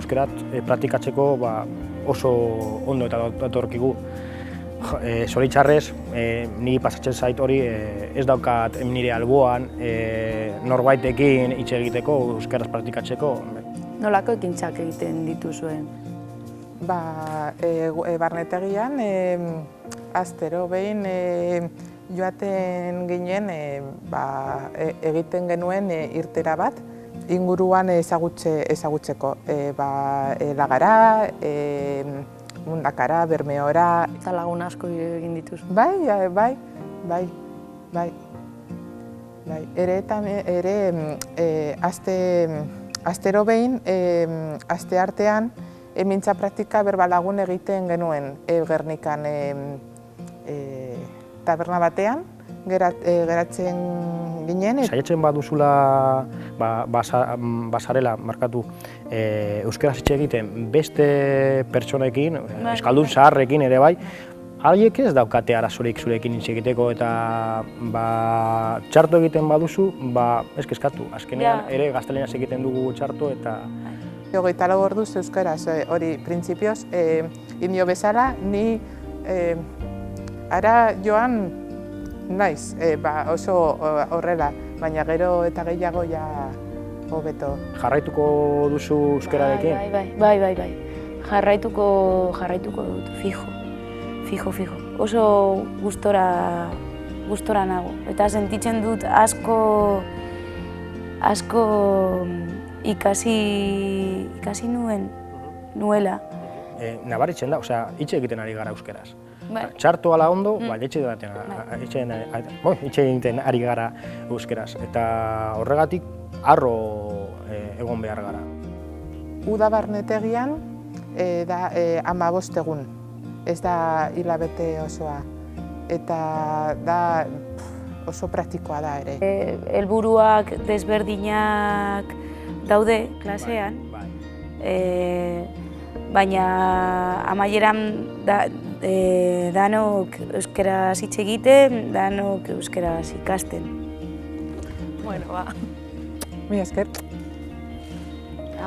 euskerat praktikatzeko oso ondo eta datorkigu. Zoritxarrez, niri pasatzen zait hori ez daukat nire alboan norbaitekin hitz egiteko, euskeraz praktikatzeko. Nolako ekintzak egiten dituzuen? Barnetegian, astero behin joaten ginen egiten genuen irtera bat, inguruan ezagutzeko. Lagara, Mundakara, Bermeora... Eta lagun asko egin dituz? Bai. Astero behin, aste artean, mintza praktika berbalagun egiten genuen Gernikan taberna batean, geratzen ginen. Saiatzen baduzula basarela markatu euskeraz hitz egiten beste pertsonekin, euskaldun zaharrekin ere bai, haiek ez daukate arazorik zurekin hitz egiteko eta txarto egiten baduzu, ez kezkatu. Azkenean ere gaztelaniaz egiten dugu txarto eta... 24 orduz euskaraz, hori printzipioz, indio bezala, ni ara joan naiz, oso horrela, baina gero eta gehiago ja hobeto. Jarraituko duzu euskararekin? Bai. Jarraituko dut, fijo. Oso gustora nago. Eta sentitzen dut asko ikasi nuela. Nabaritzen da, hitz egiten ari gara euskeraz. Txarto ala ondo, hitz egiten ari gara euskeraz. Eta horregatik harro egon behar gara. Uda barnetegian da 15 egun, ez da hilabete osoa. Eta da oso praktikoa da ere. Helburuak desberdinak daude klasean, baina amaieran danok euskeraz hitz egiten, danok euskeraz ikasten. Mila esker.